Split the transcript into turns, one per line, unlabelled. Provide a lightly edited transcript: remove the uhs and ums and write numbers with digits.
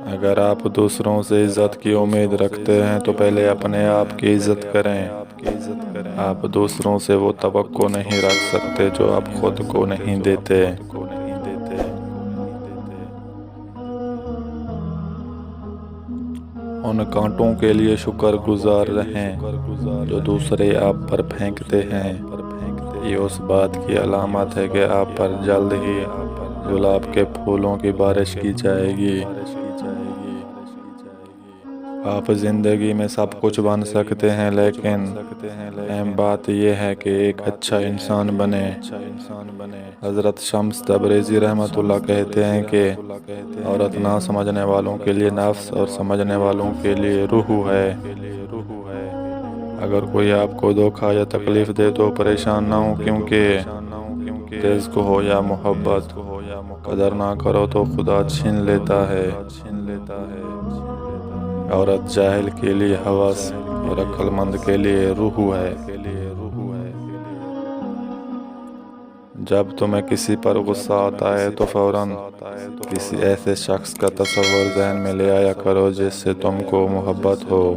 اگر آپ دوسروں سے عزت کی امید رکھتے ہیں تو پہلے اپنے آپ کی عزت کریں۔ آپ دوسروں سے وہ توقع نہیں رکھ سکتے جو آپ خود کو نہیں دیتے۔ ان کانٹوں کے لیے شکر گزار رہیں جو دوسرے آپ پر پھینکتے ہیں۔ یہ اس بات کی علامت ہے کہ آپ پر جلد ہی گلاب کے پھولوں کی بارش کی جائے گی۔ آپ زندگی میں سب کچھ بن سکتے ہیں، لیکن اہم بات یہ ہے کہ ایک اچھا انسان بنے۔ حضرت شمس تبریزی رحمۃ اللہ کہتے ہیں کہ عورت نہ سمجھنے والوں کے لیے نفس اور سمجھنے والوں کے لیے روح ہے۔ اگر کوئی آپ کو دھوکہ یا تکلیف دے تو پریشان نہ ہو، کیونکہ رزق ہو یا محبت، قدر نہ کرو تو خدا چھین لیتا ہے۔ عورت جاہل کے لیے ہوس اور عقل مند کے لیے روح ہے۔ جب تمہیں کسی پر غصہ آتا ہے تو فوراً کسی ایسے شخص کا تصور ذہن میں لے آیا کرو جس سے تم کو محبت ہو۔